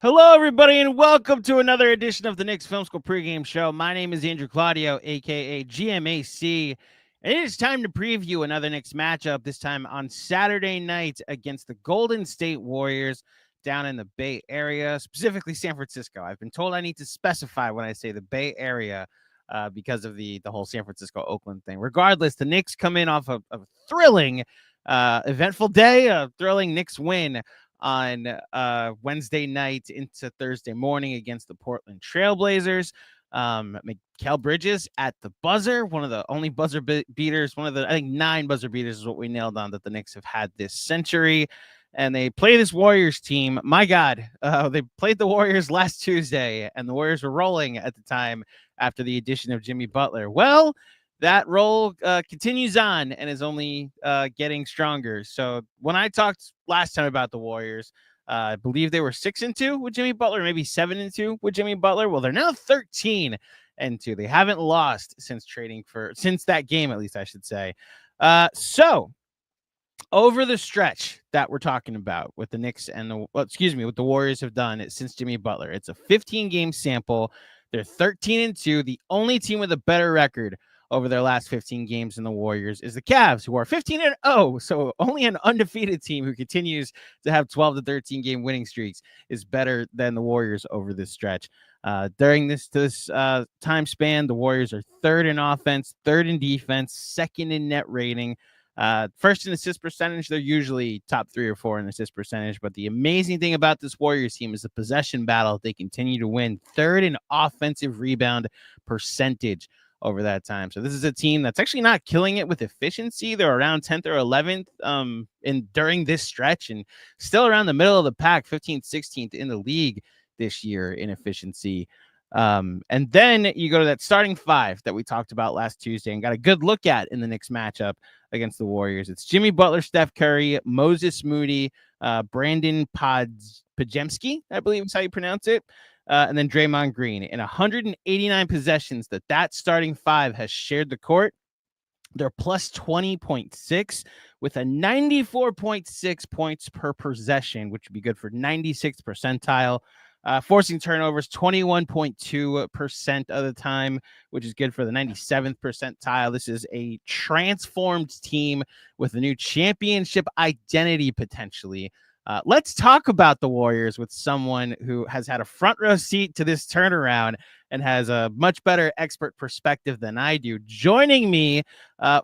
Hello, everybody, and welcome to another edition of the Knicks Film School Pregame Show. My name is Andrew Claudio, a.k.a. GMAC, and it is time to preview another Knicks matchup, this time on Saturday night against the Golden State Warriors down in the Bay Area, specifically San Francisco. I've been told I need to specify when I say the Bay Area because of the whole San Francisco-Oakland thing. Regardless, the Knicks come in off of a thrilling, eventful day, a thrilling Knicks win on Wednesday night into Thursday morning against the Portland Trailblazers. Mikal Bridges at the buzzer, one of the only buzzer beaters, one of the, I think, 9 buzzer beaters is what we nailed on that the Knicks have had this century. And they play this Warriors team. My God, they played the Warriors last Tuesday, and the Warriors were rolling at the time after the addition of Jimmy Butler. Well, that role continues on and is only getting stronger. So when I talked last time about the Warriors, I believe they were 6-2 with Jimmy Butler, maybe 7-2 with Jimmy Butler. Well, they're now 13-2. They haven't lost since that game, at least I should say. So over the stretch that we're talking about with the Knicks and what the Warriors have done since Jimmy Butler, it's a 15-game sample. They're 13-2. The only team with a better record over their last 15 games in the Warriors is the Cavs, who are 15-0. So only an undefeated team who continues to have 12 to 13 game winning streaks is better than the Warriors over this stretch. During this time span, the Warriors are 3rd in offense, 3rd in defense, 2nd in net rating, 1st in assist percentage. They're usually top 3 or 4 in assist percentage. But the amazing thing about this Warriors team is the possession battle. They continue to win, 3rd in offensive rebound percentage over that time. So this is a team that's actually not killing it with efficiency. They're around 10th or 11th during this stretch, and still around the middle of the pack, 15th, 16th in the league this year in efficiency. And then you go to that starting 5 that we talked about last Tuesday and got a good look at in the Knicks matchup against the Warriors. It's Jimmy Butler, Steph Curry, Moses Moody, Brandon Podziemski, I believe is how you pronounce it. And then Draymond Green. In 189 possessions that starting 5 has shared the court, they're plus 20.6 with a 94.6 points per possession, which would be good for 96th percentile. Forcing turnovers 21.2% of the time, which is good for the 97th percentile. This is a transformed team with a new championship identity potentially. Let's talk about the Warriors with someone who has had a front row seat to this turnaround and has a much better expert perspective than I do. Joining me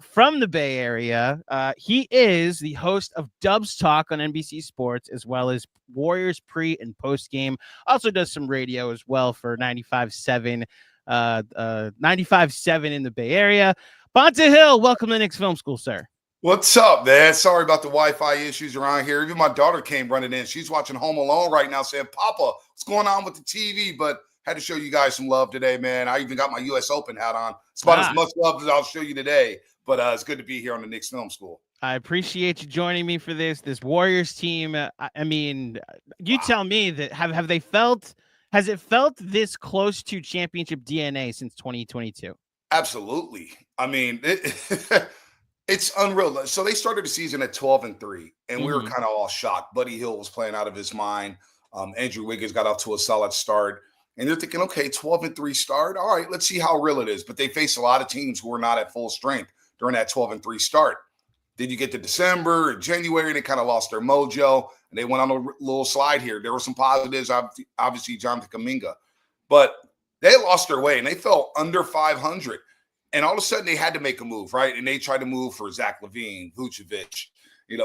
from the Bay Area, he is the host of Dubs Talk on NBC Sports, as well as Warriors pre and post game. Also does some radio as well for 95.7 in the Bay Area. Bonta Hill, welcome to Knicks Film School, sir. What's up, man? Sorry about the Wi-Fi issues around here. Even my daughter came running in. She's watching Home Alone right now saying, Papa, what's going on with the TV? But had to show you guys some love today, man. I even got my U.S. Open hat on. It's about as much love as I'll show you today. But it's good to be here on the Knicks Film School. I appreciate you joining me for this Warriors team. I mean, you tell me that has it felt this close to championship DNA since 2022? Absolutely. I mean, it's unreal. So they started the season at 12-3, and we were kind of all shocked. Buddy Hield was playing out of his mind. Andrew Wiggins got off to a solid start. And they're thinking, okay, 12-3 start. All right, let's see how real it is. But they faced a lot of teams who were not at full strength during that 12-3 start. Then you get to December and January, and they kind of lost their mojo, and they went on a little slide here. There were some positives, obviously, Jonathan Kuminga. But they lost their way, and they fell under 500. And all of a sudden, they had to make a move, right? And they tried to move for Zach LaVine, Vucevic,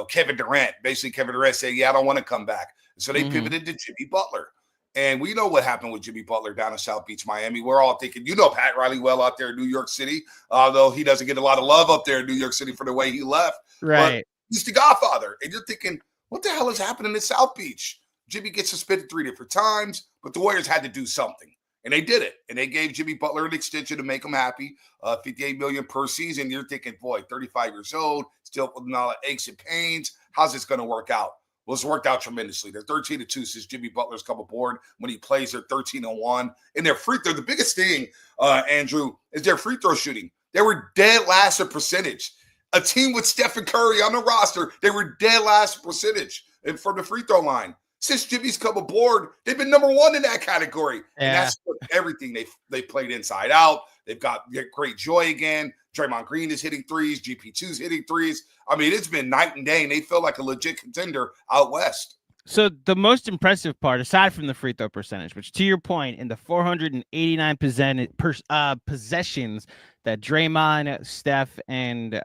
Kevin Durant. Basically, Kevin Durant said, yeah, I don't want to come back. So they pivoted to Jimmy Butler. And we know what happened with Jimmy Butler down in South Beach, Miami. We're all thinking, Pat Riley well out there in New York City, although he doesn't get a lot of love up there in New York City for the way he left. Right. But he's the godfather. And you're thinking, what the hell is happening in South Beach? Jimmy gets suspended 3 different times, but the Warriors had to do something. And they did it. And they gave Jimmy Butler an extension to make him happy, $58 million per season. You're thinking, boy, 35 years old, still with all the aches and pains. How's this going to work out? Well, it's worked out tremendously. They're 13-2 since Jimmy Butler's come aboard. When he plays, they're 13-1. And their free throw, the biggest thing, Andrew, is their free throw shooting. They were dead last in percentage. A team with Steph and Curry on the roster, they were dead last percentage from the free throw line. Since Jimmy's come aboard, they've been number one in that category. Yeah. And that's everything. They played inside out. They've got great joy again. Draymond Green is hitting threes. GP2's hitting threes. I mean, it's been night and day, and they feel like a legit contender out west. So the most impressive part, aside from the free throw percentage, which to your point, in the 489 possessions that Draymond, Steph, and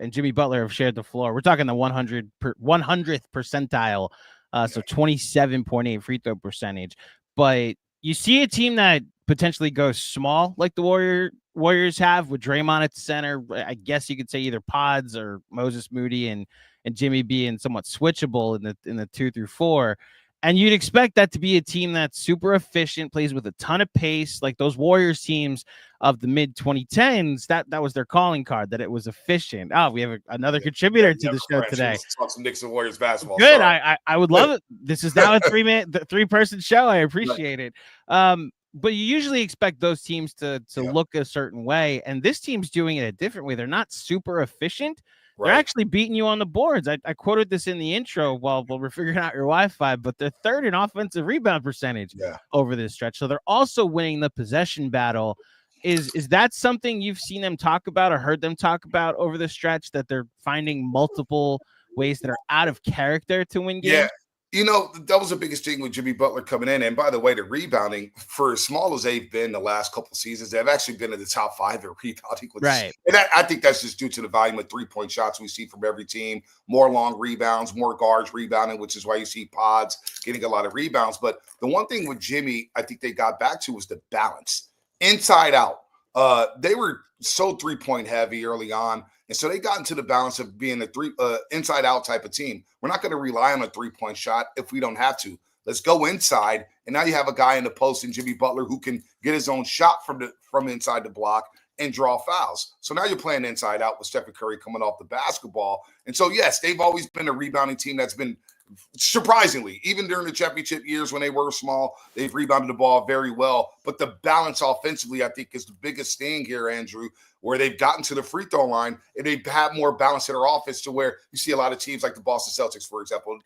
Jimmy Butler have shared the floor, we're talking the 100th percentile. So 27.8 free throw percentage. But you see a team that potentially goes small, like the Warriors have, with Draymond at the center. I guess you could say either Pods or Moses Moody and Jimmy being somewhat switchable in the 2 through 4. And you'd expect that to be a team that's super efficient, plays with a ton of pace, like those Warriors teams of the mid 2010s. That was their calling card, that it was efficient. Oh, we have another contributor to the show today. Let's talk some Knicks and Warriors basketball. Good. I would love it. This is now a 3-person show. I appreciate it. But you usually expect those teams to look a certain way, and this team's doing it a different way. They're not super efficient. They're actually beating you on the boards. I quoted this in the intro while we're figuring out your Wi-Fi, but they're third in offensive rebound percentage over this stretch. So they're also winning the possession battle. Is that something you've seen them talk about or heard them talk about over the stretch, that they're finding multiple ways that are out of character to win games? Yeah. You know, that was the biggest thing with Jimmy Butler coming in. And by the way, the rebounding, for as small as they've been the last couple of seasons, they've actually been in the top 5 at rebounding. Right. And I think that's just due to the volume of 3-point shots we see from every team, more long rebounds, more guards rebounding, which is why you see Pods getting a lot of rebounds. But the one thing with Jimmy, I think they got back to was the balance. Inside out. They were so 3-point heavy early on. And so they got into the balance of being a inside out type of team. We're not going to rely on a 3-point shot if we don't have to. Let's go inside. And now you have a guy in the post in Jimmy Butler who can get his own shot from inside the block and draw fouls. So now you're playing inside out with Steph Curry coming off the basketball. And so, yes, they've always been a rebounding team that's been surprisingly, even during the championship years when they were small, they've rebounded the ball very well. But the balance offensively, I think, is the biggest thing here, Andrew, where they've gotten to the free throw line and they've had more balance in their offense, to where you see a lot of teams like the Boston Celtics, for example.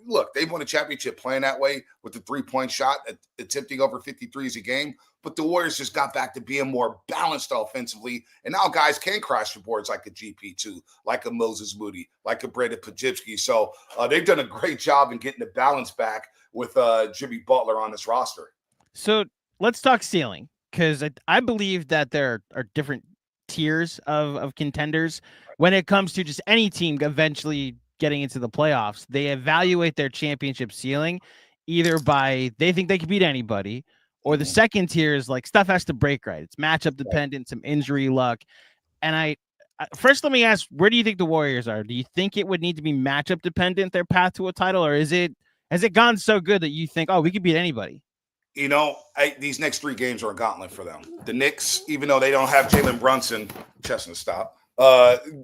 Look, they've won a championship playing that way with the 3-point shot, attempting over 53s a game. But the Warriors just got back to being more balanced offensively. And now guys can crash the boards like a GP2, like a Moses Moody, like a Brandon Podziemski. So they've done a great job in getting the balance back with Jimmy Butler on this roster. So let's talk ceiling, because I believe that there are different tiers of contenders when it comes to just any team eventually getting into the playoffs. They evaluate their championship ceiling either by they think they can beat anybody, or the second tier is like stuff has to break right. It's matchup dependent, some injury luck. And I first, let me ask, where do you think the Warriors are? Do you think it would need to be matchup dependent, their path to a title, or has it gone so good that you think, oh, we could beat anybody? You know, these next 3 games are a gauntlet for them. The Knicks, even though they don't have Jalen Brunson, Chestnut, stop.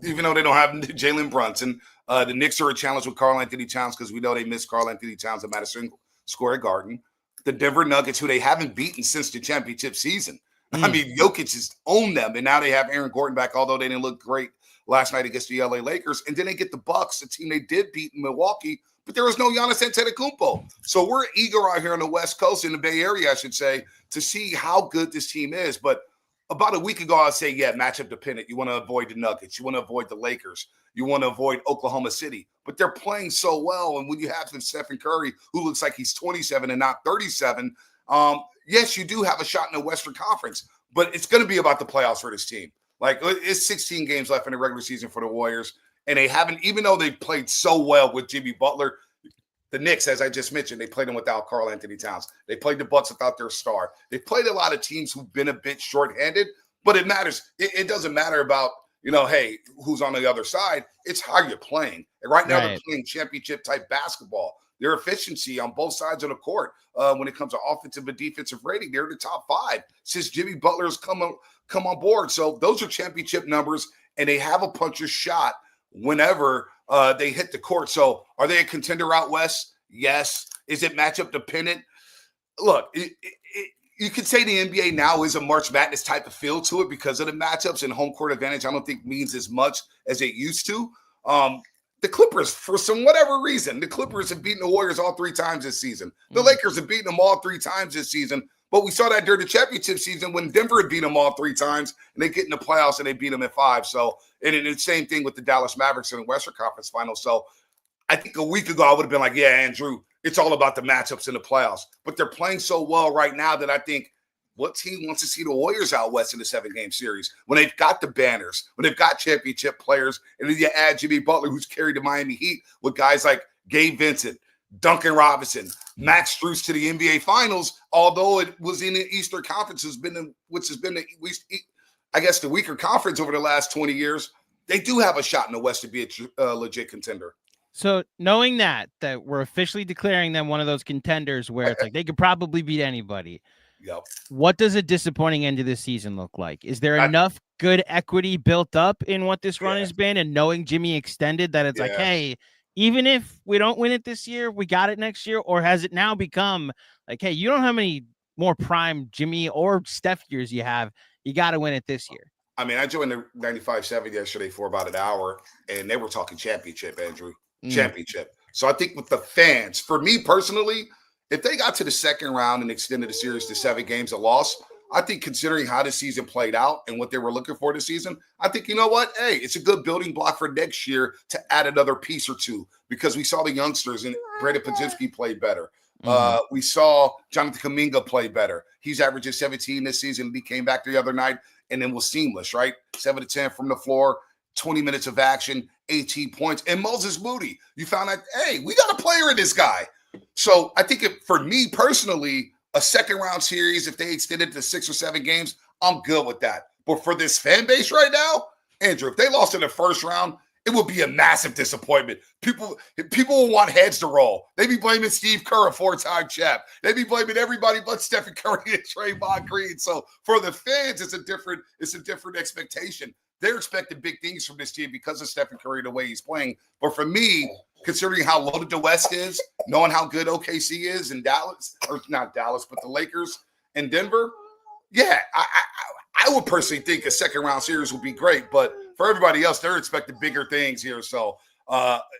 Even though they don't have Jalen Brunson, the Knicks are a challenge with Karl Anthony Towns, because we know they miss Karl Anthony Towns at Madison Square Garden. The Denver Nuggets, who they haven't beaten since the championship season. I mean, Jokic has owned them, and now they have Aaron Gordon back, although they didn't look great last night against the LA Lakers. And then they get the Bucks, a team they did beat in Milwaukee, but there was no Giannis Antetokounmpo. So we're eager out here on the West Coast, in the Bay Area, I should say, to see how good this team is. But about a week ago, I say, yeah, matchup dependent. You want to avoid the Nuggets. You want to avoid the Lakers. You want to avoid Oklahoma City. But they're playing so well. And when you have Stephen Curry, who looks like he's 27 and not 37, yes, you do have a shot in the Western Conference. But it's going to be about the playoffs for this team. Like, it's 16 games left in the regular season for the Warriors. And they haven't, even though they played so well with Jimmy Butler, the Knicks, as I just mentioned, they played them without Karl Anthony Towns. They played the Bucks without their star. They played a lot of teams who've been a bit shorthanded, but it matters. It doesn't matter about, hey, who's on the other side. It's how you're playing. And right now they're playing championship-type basketball. Their efficiency on both sides of the court, when it comes to offensive and defensive rating, they're in the top 5 since Jimmy Butler has come on board. So those are championship numbers, and they have a puncher's shot whenever they hit the court. So are they a contender out west? Yes. Is it matchup dependent? Look, you could say the NBA now is a March Madness type of feel to it because of the matchups, and home court advantage I don't think means as much as it used to. the Clippers, for some whatever reason, the Clippers have beaten the Warriors all 3 times this season. The Lakers have beaten them all 3 times this season. But we saw that during the championship season when Denver had beat them all 3 times, and they get in the playoffs and they beat them in 5. So, and the same thing with the Dallas Mavericks in the Western Conference Finals. So, I think a week ago I would have been like, yeah, Andrew, it's all about the matchups in the playoffs. But they're playing so well right now that I think what team wants to see the Warriors out west in the 7-game series when they've got the banners, when they've got championship players, and then you add Jimmy Butler, who's carried the Miami Heat with guys like Gabe Vincent, Duncan Robinson, Max Strus to the NBA Finals, although it was in the Eastern Conference, which has been the weaker conference over the last 20 years. They do have a shot in the West to be a legit contender. So knowing that we're officially declaring them one of those contenders where it's like they could probably beat anybody. Yep. What does a disappointing end of the season look like? Is there enough good equity built up in what this run has been, and knowing Jimmy extended that it's like, hey, even if we don't win it this year, we got it next year? Or has it now become like, hey, you don't know how many more prime Jimmy or Steph years you have. You got to win it this year. I mean, I joined the 95.7 yesterday for about an hour, and they were talking championship, Andrew. Championship. So I think with the fans, for me personally, if they got to the second round and extended the series to 7 games, a loss, I think considering how the season played out and what they were looking for this season, I think, you know what? Hey, it's a good building block for next year to add another piece or two, because we saw the youngsters and Brandon Podziemski play better. We saw Jonathan Kuminga play better. He's averaging 17 this season. He came back the other night and then was seamless, right? 7 to 10 from the floor, 20 minutes of action, 18 points. And Moses Moody, you found out, hey, we got a player in this guy. So I think for me personally, a second round series, if they extended to 6 or 7 games, I'm good with that. But for this fan base right now, Andrew, if they lost in the first round, it would be a massive disappointment. People will want heads to roll. They be blaming Steve Kerr, a 4-time champ. They be blaming everybody but Stephen Curry and Draymond Green. So for the fans, it's a different expectation. They're expecting big things from this team because of Stephen Curry, the way he's playing. But for me, considering how loaded the West is, knowing how good OKC is in Dallas, or not Dallas, but the Lakers and Denver, yeah, I would personally think a second round series would be great. But for everybody else, they're expecting bigger things here. So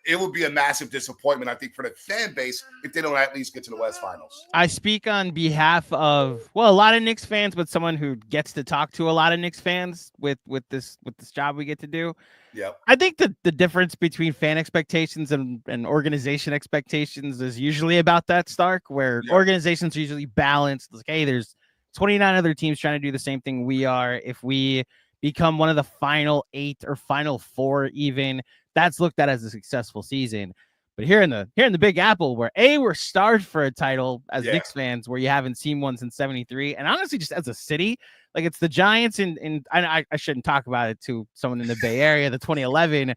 it would be a massive disappointment, I think, for the fan base if they don't at least get to the West Finals. I speak on behalf of, a lot of Knicks fans, but someone who gets to talk to a lot of Knicks fans with this job we get to do. Yep. I think the difference between fan expectations and organization expectations is usually about that, Stark, where organizations are usually balanced. It's like, hey, there's 29 other teams trying to do the same thing we are. If we become one of the final 8 or final 4 even, that's looked at as a successful season. But here in the Big Apple, where we're starved for a title as Knicks fans, where you haven't seen one since '73, and honestly, just as a city, like it's the Giants, and I shouldn't talk about it to someone in the Bay Area, the 2011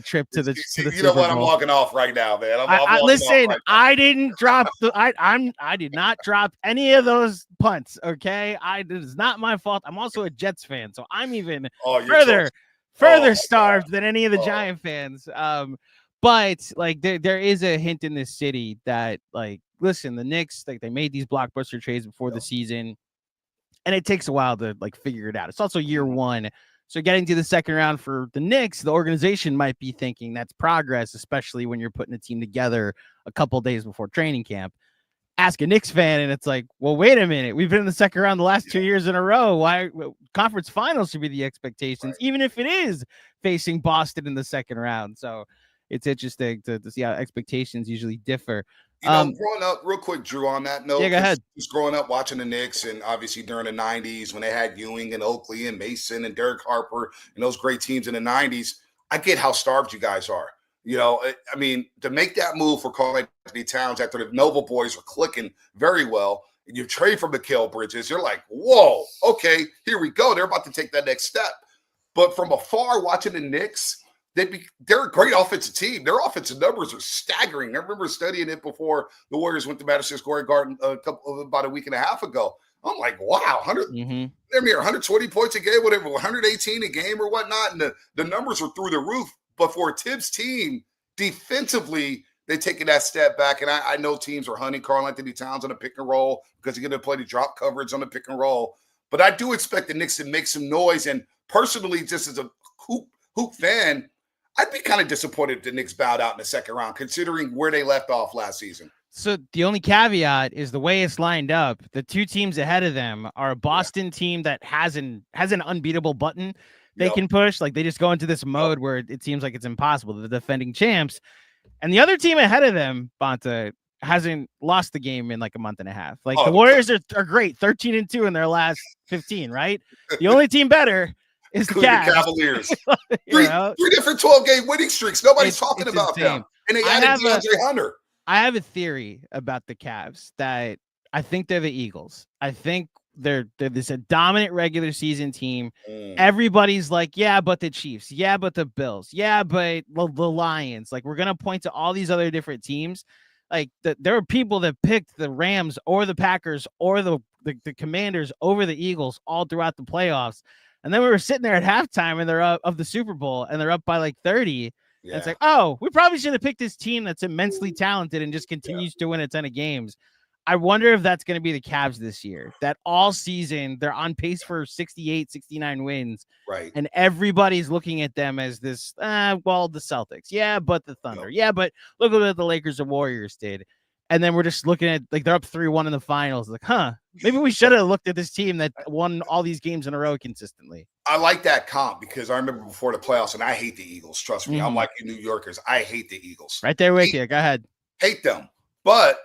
trip to the you know what? I'm walking off right now, man. Listen, I didn't drop I did not drop any of those punts. Okay, it is not my fault. I'm also a Jets fan, so I'm even further starved than any of the Giant fans. But like there is a hint in this city that, like, listen, the Knicks, like, they made these blockbuster trades before the season, and it takes a while to like figure it out. It's also year 1. So getting to the second round for the Knicks, the organization might be thinking that's progress, especially when you're putting a team together a couple days before training camp. Ask a Knicks fan, and it's like, well, wait a minute. We've been in the second round the last 2 years in a row. Why conference finals should be the expectations, even if it is facing Boston in the second round. So it's interesting to see how expectations usually differ. You know, growing up, real quick, Drew, on that note, go ahead. Just growing up watching the Knicks, and obviously during the 90s when they had Ewing and Oakley and Mason and Derek Harper and those great teams in the 90s, I get how starved you guys are. You know, I mean, to make that move for Karl Anthony Towns after the Nova boys were clicking very well, and you trade for Mikal Bridges, you're like, whoa, okay, here we go. They're about to take that next step. But from afar, watching the Knicks, they're a great offensive team. Their offensive numbers are staggering. I remember studying it before the Warriors went to Madison Square Garden about a week and a half ago. I'm like, wow, 120 points a game, whatever, 118 a game or whatnot. And the numbers are through the roof. But for Tibbs' team, defensively, they're taking that step back. And I know teams are hunting Karl Anthony Towns on the pick and roll because he's going to play the drop coverage on the pick and roll. But I do expect the Knicks to make some noise. And personally, just as a hoop fan, I'd be kind of disappointed if the Knicks bowed out in the second round, considering where they left off last season. So the only caveat is the way it's lined up. The two teams ahead of them are a Boston team that has an unbeatable button they can push. Like, they just go into this mode where it seems like it's impossible. The defending champs. And the other team ahead of them, Bonta, hasn't lost the game in like a month and a half. Like, the Warriors are great, 13-2 in their last 15, right? The only team better is the Cavaliers. Three different 12-game winning streaks. Nobody's talking about them. And they added DeAndre Hunter. I have a theory about the Cavs that I think they're the Eagles. I think they're this a dominant regular season team. Everybody's like, yeah, but the Chiefs. Yeah, but the Bills. Yeah, but the Lions. Like, we're going to point to all these other different teams. Like, there are people that picked the Rams or the Packers or the Commanders over the Eagles all throughout the playoffs. And then we were sitting there at halftime and they're up of the Super Bowl and they're up by like 30. Yeah. And it's like, oh, we probably should have picked this team that's immensely talented and just continues to win a ton of games. I wonder if that's going to be the Cavs this year, that all season they're on pace for 68, 69 wins. Right. And everybody's looking at them as this, the Celtics. Yeah, but the Thunder. Yeah, but look at what the Lakers and Warriors did. And then we're just looking at, like, they're up 3-1 in the finals. Like, maybe we should have looked at this team that won all these games in a row consistently. I like that comp because I remember before the playoffs, and I hate the Eagles. Trust me. I'm like you New Yorkers. I hate the Eagles. Right there with you. Go ahead. Hate them. But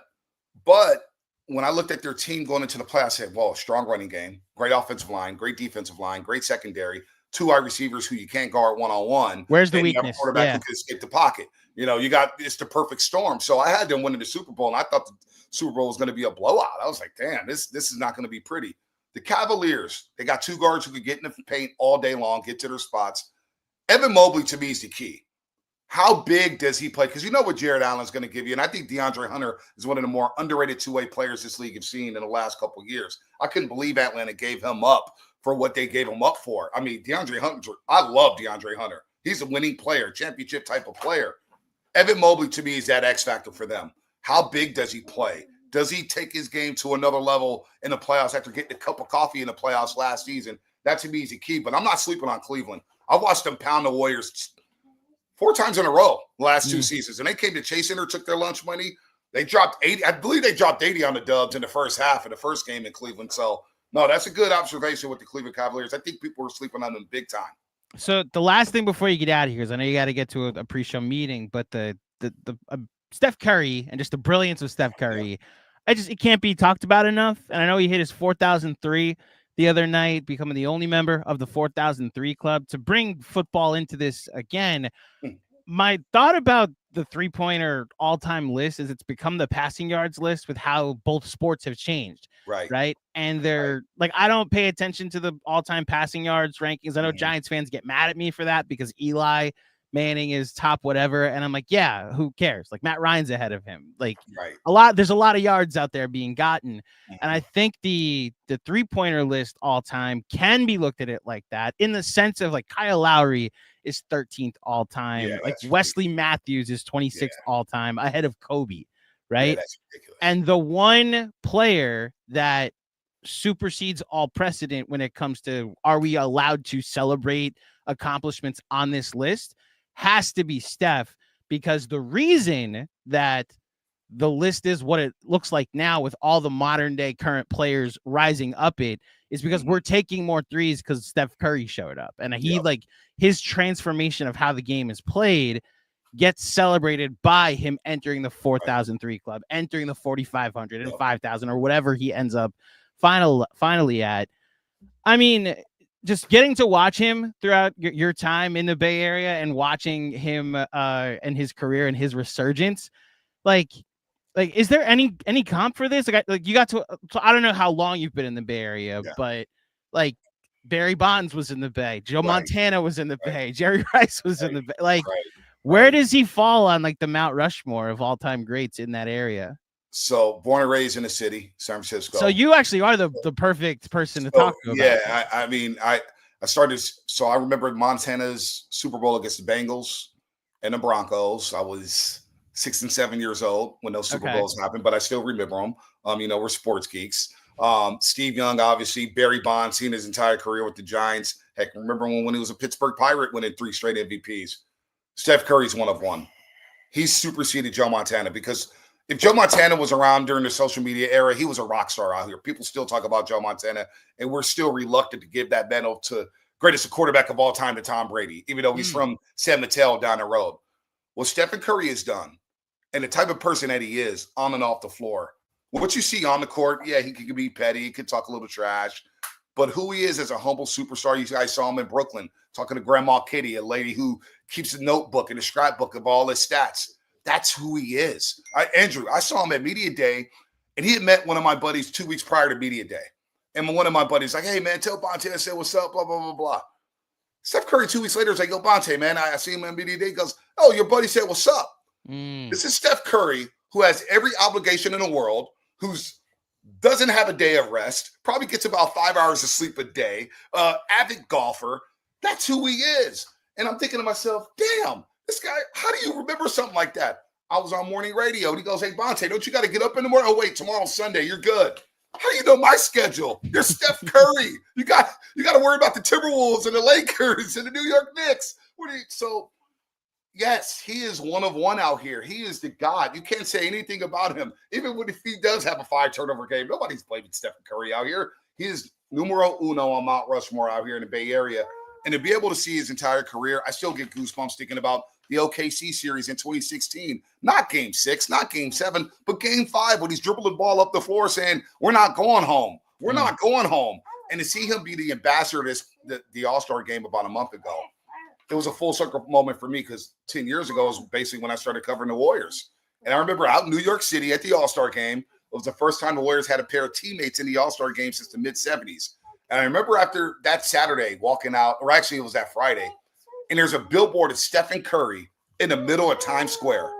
when I looked at their team going into the playoffs, I said, well, strong running game, great offensive line, great defensive line, great secondary, two wide receivers who you can't guard one-on-one. Where's the weakness? You have a quarterback who can escape the pocket. You know, it's the perfect storm. So I had them winning the Super Bowl, and I thought the Super Bowl was going to be a blowout. I was like, damn, this is not going to be pretty. The Cavaliers, they got two guards who could get in the paint all day long, get to their spots. Evan Mobley, to me, is the key. How big does he play? Because you know what Jared Allen's going to give you. And I think DeAndre Hunter is one of the more underrated two-way players this league has seen in the last couple of years. I couldn't believe Atlanta gave him up for what they gave him up for. I mean, DeAndre Hunter, I love DeAndre Hunter. He's a winning player, championship type of player. Evan Mobley, to me, is that X factor for them. How big does he play? Does he take his game to another level in the playoffs after getting a cup of coffee in the playoffs last season? That, to me, is the key. But I'm not sleeping on Cleveland. I watched them pound the Warriors 4 times in a row the last 2 seasons. And they came to chasing her, took their lunch money. They dropped 80. I believe they dropped 80 on the Dubs in the first half of the first game in Cleveland. So, no, that's a good observation with the Cleveland Cavaliers. I think people were sleeping on them big time. So the last thing before you get out of here is, I know you got to get to a pre-show meeting, but the Steph Curry and just the brilliance of Steph Curry, it can't be talked about enough. And I know he hit his 4,003 the other night, becoming the only member of the 4,003 club. To bring football into this again, my thought about the three-pointer all-time list is it's become the passing yards list with how both sports have changed. Right. And they're like, I don't pay attention to the all-time passing yards rankings. I know Giants fans get mad at me for that because Eli Manning is top whatever. And I'm like, yeah, who cares? Like, Matt Ryan's ahead of him. Like, there's a lot of yards out there being gotten. And I think the three-pointer list all time can be looked at it like that, in the sense of, like, Kyle Lowry is 13th all time. Yeah, like Wesley Matthews is 26th all time, ahead of Kobe. Right. Yeah, that's ridiculous. And the one player that supersedes all precedent when it comes to, are we allowed to celebrate accomplishments on this list, has to be Steph, because the reason that the list is what it looks like now, with all the modern day current players rising up it, is because we're taking more threes because Steph Curry showed up, and he like his transformation of how the game is played gets celebrated by him entering the 4,003 club, entering the 4,500 and 5,000 or whatever he ends up finally at. I mean, just getting to watch him throughout your time in the Bay Area and watching him and his career and his resurgence, like, is there any comp for this? Like you got to, so I don't know how long you've been in the Bay Area, but like Barry Bonds was in the Bay, Joe Montana was in the Bay, Jerry Rice was in the Bay. Like, where does he fall on like the Mount Rushmore of all time greats in that area? So, born and raised in the city, San Francisco. So you actually are the perfect person to talk to about. Yeah, I mean, I started. So I remember Montana's Super Bowl against the Bengals and the Broncos. I was 6 and 7 years old when those Super Bowls happened, but I still remember them. You know, we're sports geeks. Steve Young, obviously, Barry Bonds, seen his entire career with the Giants. Heck, remember when he was a Pittsburgh Pirate, winning 3 straight MVPs. Steph Curry's one of one. He's superseded Joe Montana because if Joe Montana was around during the social media era, he was a rock star out here. People still talk about Joe Montana, and we're still reluctant to give that medal to greatest quarterback of all time to Tom Brady, even though he's from San Mateo down the road. What Stephen Curry has done, and the type of person that he is on and off the floor, what you see on the court, yeah, he could be petty, he could talk a little trash, but who he is as a humble superstar, you guys saw him in Brooklyn talking to Grandma Kitty, a lady who keeps a notebook and a scrapbook of all his stats. That's who he is. Andrew, I saw him at Media Day, and he had met one of my buddies 2 weeks prior to Media Day. And one of my buddies like, hey, man, tell Bonta I said, what's up, blah, blah, blah, blah. Steph Curry 2 weeks later is like, yo, Bonta, man, I see him at Media Day. He goes, oh, your buddy said, what's up? This is Steph Curry, who has every obligation in the world, who doesn't have a day of rest, probably gets about 5 hours of sleep a day, avid golfer. That's who he is. And I'm thinking to myself, damn, this guy, how do you remember something like that? I was on morning radio, and he goes, hey, Bonta, don't you got to get up in the morning? Oh, wait, tomorrow's Sunday. You're good. How do you know my schedule? You're Steph Curry. You got to worry about the Timberwolves and the Lakers and the New York Knicks. So, yes, he is one of one out here. He is the god. You can't say anything about him. Even if he does have a 5-turnover game, nobody's blaming Stephen Curry out here. He is numero uno on Mount Rushmore out here in the Bay Area. And to be able to see his entire career, I still get goosebumps thinking about the OKC series in 2016. Not game 6, not game 7, but game 5 when he's dribbling the ball up the floor saying, we're not going home. We're not going home. And to see him be the ambassador of the All-Star game about a month ago, it was a full circle moment for me because 10 years ago was basically when I started covering the Warriors. And I remember out in New York City at the All-Star game, it was the first time the Warriors had a pair of teammates in the All-Star game since the mid-'70s. And I remember after that Saturday walking out, or actually it was that Friday, and there's a billboard of Stephen Curry in the middle of Times Square.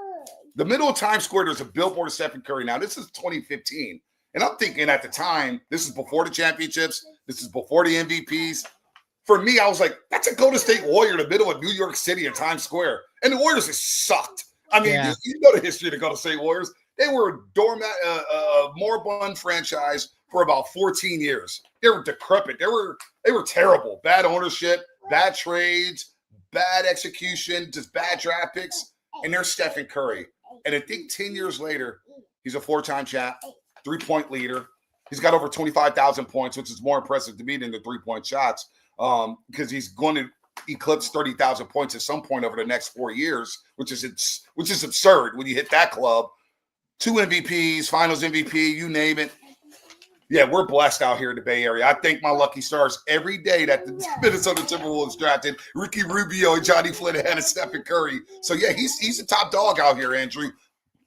The middle of Times Square, there's a billboard of Stephen Curry. Now, this is 2015. And I'm thinking at the time, this is before the championships. This is before the MVPs. For me, I was like, that's a Golden State Warrior in the middle of New York City in Times Square. And the Warriors have sucked. I mean, you know the history of the Golden State Warriors. They were a doormat, moribund franchise for about 14 years. They were decrepit. They were terrible. Bad ownership, bad trades, bad execution, just bad draft picks. And there's Stephen Curry. And I think 10 years later, he's a 4-time champ, 3-point leader. He's got over 25,000 points, which is more impressive to me than the 3-point shots because he's going to eclipse 30,000 points at some point over the next 4 years, which is absurd when you hit that club. 2 MVPs, finals MVP, you name it. Yeah, we're blessed out here in the Bay Area. I thank my lucky stars every day that the Minnesota Timberwolves drafted Ricky Rubio and Johnny Flynn ahead of Stephen Curry. So, yeah, he's a top dog out here, Andrew.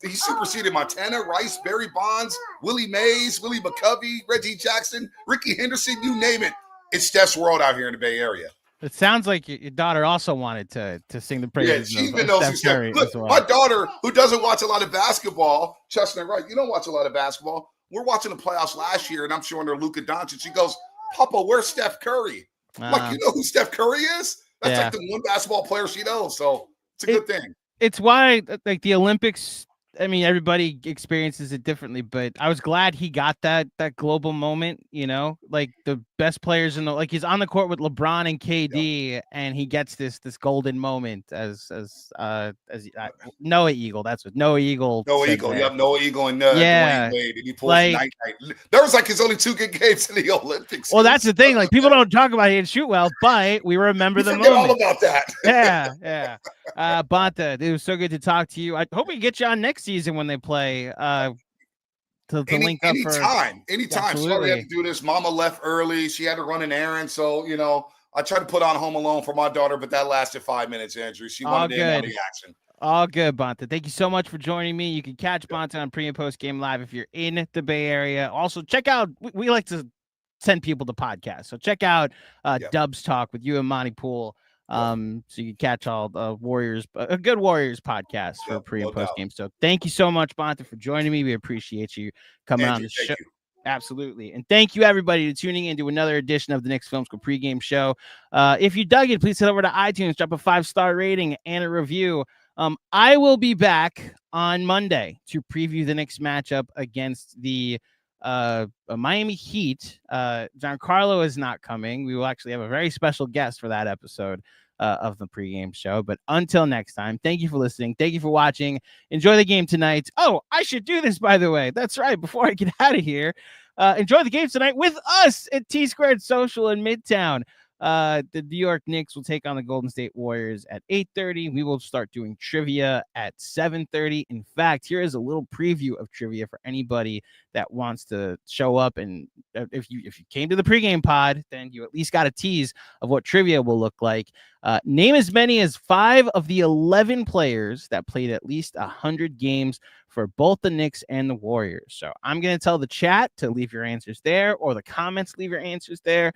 He superseded Montana, Rice, Barry Bonds, Willie Mays, Willie McCovey, Reggie Jackson, Ricky Henderson, you name it. It's Steph's world out here in the Bay Area. It sounds like your daughter also wanted to sing the praises. Yeah, she even knows who's Steph. Look, my daughter, who doesn't watch a lot of basketball, Chestnut Wright, you don't watch a lot of basketball. We're watching the playoffs last year, and I'm showing her Luka Doncic. She goes, Papa, where's Steph Curry? I'm like, you know who Steph Curry is? That's like the one basketball player she knows, so it's a good thing. It's why, like, the Olympics, I mean, everybody experiences it differently, but I was glad he got that global moment, you know, like the best players like he's on the court with LeBron and KD, and he gets this golden moment as Noah Eagle. That's what Noah Eagle. Noah Eagle. You have Noah Eagle and Dwayne Wade, and he pulls night. There was like his only 2 good games in the Olympics. Well, that's the thing. Like, people don't talk about he didn't shoot well, but we remember the moment. All about that. Yeah. Bonta, it was so good to talk to you. I hope we get you on next season when they play to link up anytime. Sorry, I had to do this. Mama left early. She had to run an errand. So, you know, I tried to put on Home Alone for my daughter, but that lasted 5 minutes, Andrew. She wanted in on the action. All good, Bonta. Thank you so much for joining me. You can catch Bonta on pre and post game live if you're in the Bay Area. Also, check out, we like to send people to podcasts. So check out Dubs Talk with you and Monty Poole. So you can catch all the Warriors, a good Warriors podcast for pre and post game. So thank you so much, Bonta, for joining me. We appreciate you coming on the show. Absolutely. And thank you, everybody, for tuning in to another edition of the Knicks Film School pregame show. If you dug it, please head over to iTunes, drop a 5-star rating and a review. I will be back on Monday to preview the Knicks matchup against the Miami Heat. Giancarlo is not coming. We will actually have a very special guest for that episode. of the pregame show. But until next time, thank you for listening. Thank you for watching. Enjoy the game tonight. Oh, I should do this, by the way. That's right. Before I get out of here, enjoy the game tonight with us at T Squared Social in Midtown. The New York Knicks will take on the Golden State Warriors at 8:30. We will start doing trivia at 7:30. In fact, here is a little preview of trivia for anybody that wants to show up. And if you came to the pregame pod, then you at least got a tease of what trivia will look like. Name as many as 5 of the 11 players that played at least 100 games for both the Knicks and the Warriors. So I'm going to tell the chat to leave your answers there, or the comments, leave your answers there.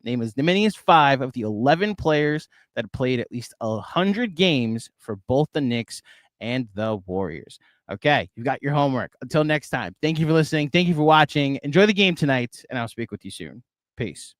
Name as many as 5 of the 11 players that played at least 100 games for both the Knicks and the Warriors. Okay, you got your homework. Until next time, thank you for listening. Thank you for watching. Enjoy the game tonight, and I'll speak with you soon. Peace.